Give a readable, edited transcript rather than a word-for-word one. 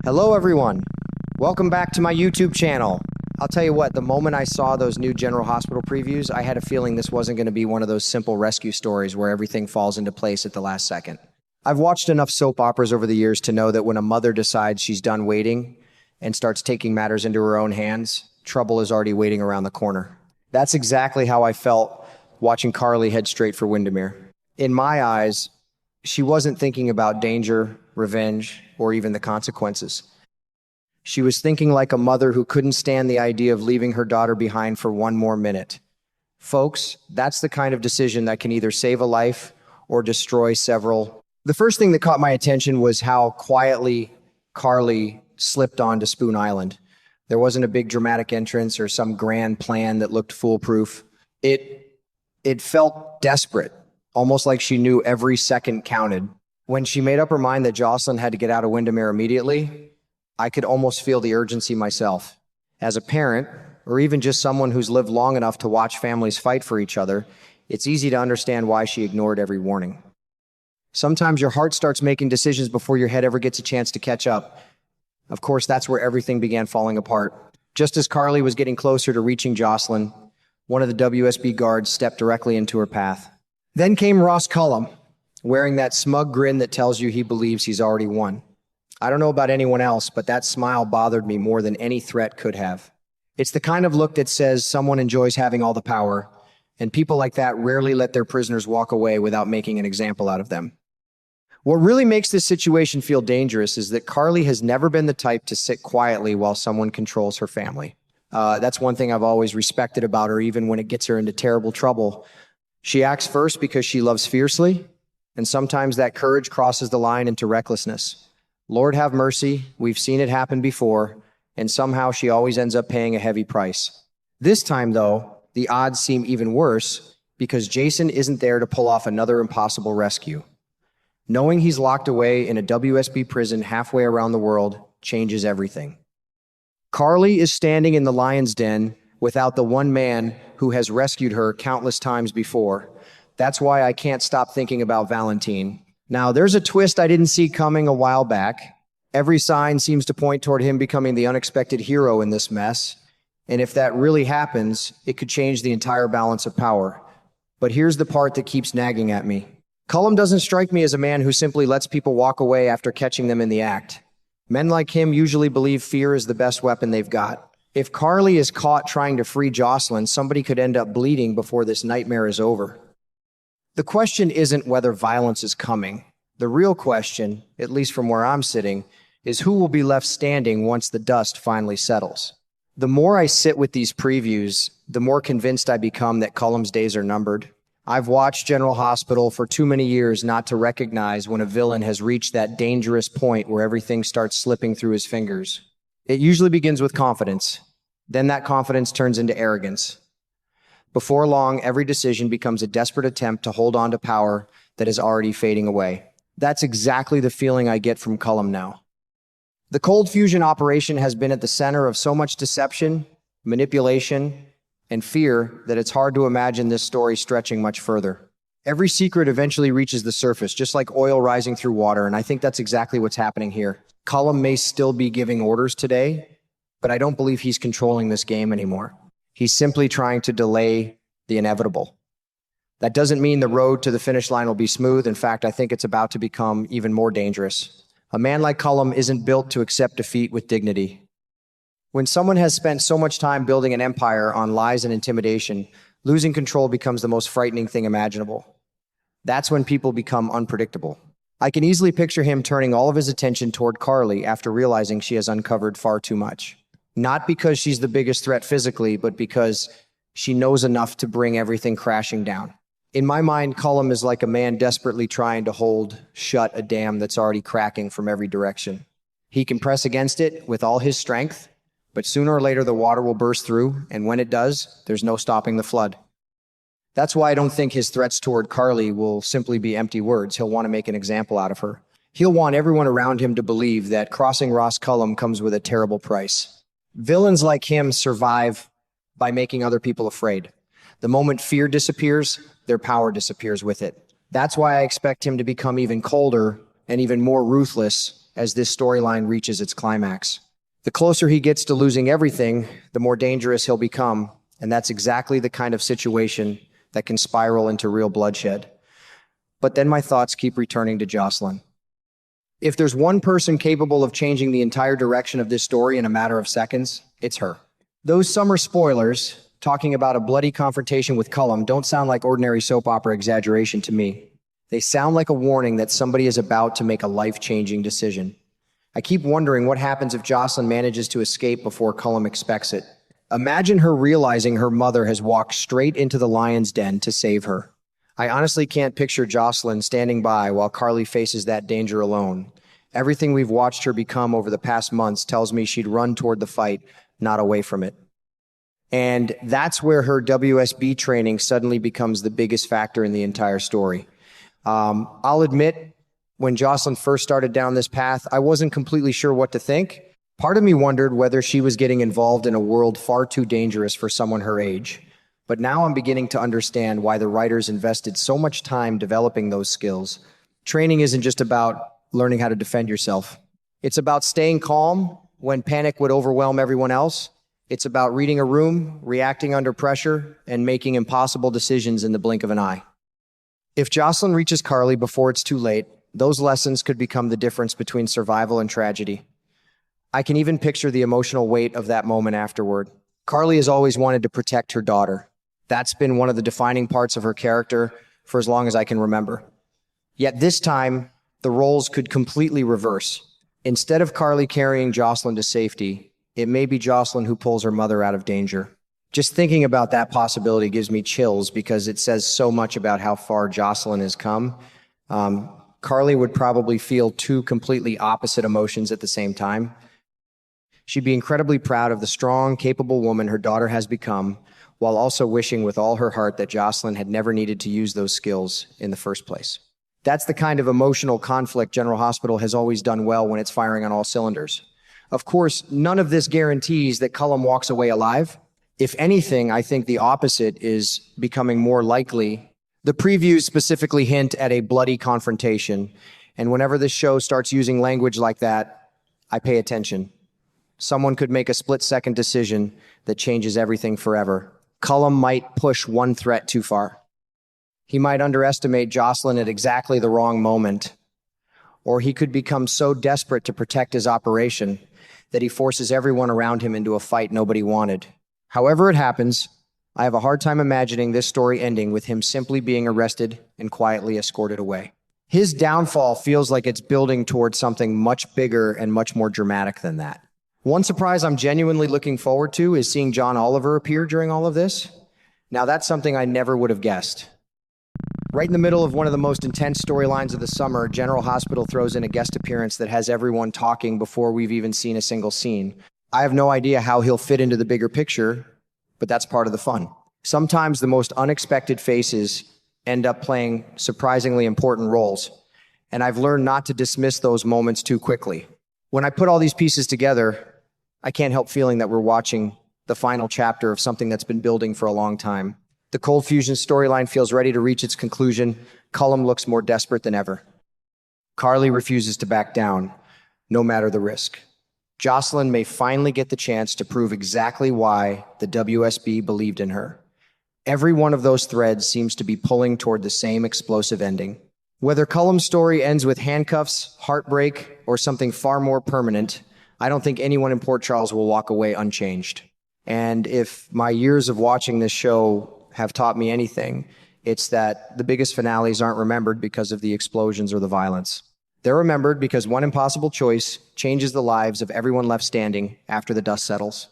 Hello everyone, welcome back to my YouTube channel. I'll tell you what, the moment I saw those new General Hospital previews, I had a feeling this wasn't going to be one of those simple rescue stories where everything falls into place at the last second. I've watched enough soap operas over the years to know that when a mother decides she's done waiting and starts taking matters into her own hands, trouble is already waiting around the corner. That's exactly how I felt watching Carly head straight for Windermere. In my eyes, she wasn't thinking about danger, revenge, or even the consequences. She was thinking like a mother who couldn't stand the idea of leaving her daughter behind for one more minute. Folks, that's the kind of decision that can either save a life or destroy several. The first thing that caught my attention was how quietly Carly slipped onto Spoon Island. There wasn't a big dramatic entrance or some grand plan that looked foolproof. It felt desperate, almost like she knew every second counted. When she made up her mind that Jocelyn had to get out of Windermere immediately, I could almost feel the urgency myself. As a parent, or even just someone who's lived long enough to watch families fight for each other, it's easy to understand why she ignored every warning. Sometimes your heart starts making decisions before your head ever gets a chance to catch up. Of course, that's where everything began falling apart. Just as Carly was getting closer to reaching Jocelyn, one of the WSB guards stepped directly into her path. Then came Ross Cullum, wearing that smug grin that tells you he believes he's already won. I don't know about anyone else, but that smile bothered me more than any threat could have. It's the kind of look that says someone enjoys having all the power, and people like that rarely let their prisoners walk away without making an example out of them. What really makes this situation feel dangerous is that Carly has never been the type to sit quietly while someone controls her family. That's one thing I've always respected about her, even when it gets her into terrible trouble. She acts first because she loves fiercely, and sometimes that courage crosses the line into recklessness. Lord have mercy, we've seen it happen before, and somehow she always ends up paying a heavy price. This time, though, the odds seem even worse because Jason isn't there to pull off another impossible rescue. Knowing he's locked away in a WSB prison halfway around the world changes everything. Carly is standing in the lion's den without the one man who has rescued her countless times before. That's why I can't stop thinking about Valentine. Now, there's a twist I didn't see coming a while back. Every sign seems to point toward him becoming the unexpected hero in this mess. And if that really happens, it could change the entire balance of power. But here's the part that keeps nagging at me. Cullum doesn't strike me as a man who simply lets people walk away after catching them in the act. Men like him usually believe fear is the best weapon they've got. If Carly is caught trying to free Jocelyn, somebody could end up bleeding before this nightmare is over. The question isn't whether violence is coming. The real question, at least from where I'm sitting, is who will be left standing once the dust finally settles. The more I sit with these previews, the more convinced I become that Cullum's days are numbered. I've watched General Hospital for too many years not to recognize when a villain has reached that dangerous point where everything starts slipping through his fingers. It usually begins with confidence. Then that confidence turns into arrogance. Before long, every decision becomes a desperate attempt to hold on to power that is already fading away. That's exactly the feeling I get from Cullum now. The cold fusion operation has been at the center of so much deception, manipulation, and fear that it's hard to imagine this story stretching much further. Every secret eventually reaches the surface, just like oil rising through water, and I think that's exactly what's happening here. Cullum may still be giving orders today, but I don't believe he's controlling this game anymore. He's simply trying to delay the inevitable. That doesn't mean the road to the finish line will be smooth. In fact, I think it's about to become even more dangerous. A man like Cullum isn't built to accept defeat with dignity. When someone has spent so much time building an empire on lies and intimidation, losing control becomes the most frightening thing imaginable. That's when people become unpredictable. I can easily picture him turning all of his attention toward Carly after realizing she has uncovered far too much. Not because she's the biggest threat physically, but because she knows enough to bring everything crashing down. In my mind, Cullum is like a man desperately trying to hold shut a dam that's already cracking from every direction. He can press against it with all his strength, but sooner or later the water will burst through, and when it does, there's no stopping the flood. That's why I don't think his threats toward Carly will simply be empty words. He'll want to make an example out of her. He'll want everyone around him to believe that crossing Ross Cullum comes with a terrible price. Villains like him survive by making other people afraid. The moment fear disappears, their power disappears with it. That's why I expect him to become even colder and even more ruthless as this storyline reaches its climax. The closer he gets to losing everything, the more dangerous he'll become, and that's exactly the kind of situation that can spiral into real bloodshed. But then my thoughts keep returning to Jocelyn. If there's one person capable of changing the entire direction of this story in a matter of seconds, it's her. Those summer spoilers, talking about a bloody confrontation with Cullum, don't sound like ordinary soap opera exaggeration to me. They sound like a warning that somebody is about to make a life-changing decision. I keep wondering what happens if Jocelyn manages to escape before Cullum expects it. Imagine her realizing her mother has walked straight into the lion's den to save her. I honestly can't picture Jocelyn standing by while Carly faces that danger alone. Everything we've watched her become over the past months tells me she'd run toward the fight, not away from it. And that's where her WSB training suddenly becomes the biggest factor in the entire story. I'll admit, when Jocelyn first started down this path, I wasn't completely sure what to think. Part of me wondered whether she was getting involved in a world far too dangerous for someone her age. But now I'm beginning to understand why the writers invested so much time developing those skills. Training isn't just about learning how to defend yourself. It's about staying calm when panic would overwhelm everyone else. It's about reading a room, reacting under pressure, and making impossible decisions in the blink of an eye. If Jocelyn reaches Carly before it's too late, those lessons could become the difference between survival and tragedy. I can even picture the emotional weight of that moment afterward. Carly has always wanted to protect her daughter. That's been one of the defining parts of her character for as long as I can remember. Yet this time, the roles could completely reverse. Instead of Carly carrying Jocelyn to safety, it may be Jocelyn who pulls her mother out of danger. Just thinking about that possibility gives me chills because it says so much about how far Jocelyn has come. Carly would probably feel two completely opposite emotions at the same time. She'd be incredibly proud of the strong, capable woman her daughter has become, while also wishing with all her heart that Jocelyn had never needed to use those skills in the first place. That's the kind of emotional conflict General Hospital has always done well when it's firing on all cylinders. Of course, none of this guarantees that Cullum walks away alive. If anything, I think the opposite is becoming more likely. The previews specifically hint at a bloody confrontation, and whenever this show starts using language like that, I pay attention. Someone could make a split-second decision that changes everything forever. Cullum might push one threat too far. He might underestimate Jocelyn at exactly the wrong moment. Or he could become so desperate to protect his operation that he forces everyone around him into a fight nobody wanted. However it happens, I have a hard time imagining this story ending with him simply being arrested and quietly escorted away. His downfall feels like it's building towards something much bigger and much more dramatic than that. One surprise I'm genuinely looking forward to is seeing John Oliver appear during all of this. Now that's something I never would have guessed. Right in the middle of one of the most intense storylines of the summer, General Hospital throws in a guest appearance that has everyone talking before we've even seen a single scene. I have no idea how he'll fit into the bigger picture, but that's part of the fun. Sometimes the most unexpected faces end up playing surprisingly important roles, and I've learned not to dismiss those moments too quickly. When I put all these pieces together, I can't help feeling that we're watching the final chapter of something that's been building for a long time. The Cold Fusion storyline feels ready to reach its conclusion. Cullum looks more desperate than ever. Carly refuses to back down, no matter the risk. Jocelyn may finally get the chance to prove exactly why the WSB believed in her. Every one of those threads seems to be pulling toward the same explosive ending. Whether Cullum's story ends with handcuffs, heartbreak, or something far more permanent, I don't think anyone in Port Charles will walk away unchanged. And if my years of watching this show have taught me anything, it's that the biggest finales aren't remembered because of the explosions or the violence. They're remembered because one impossible choice changes the lives of everyone left standing after the dust settles.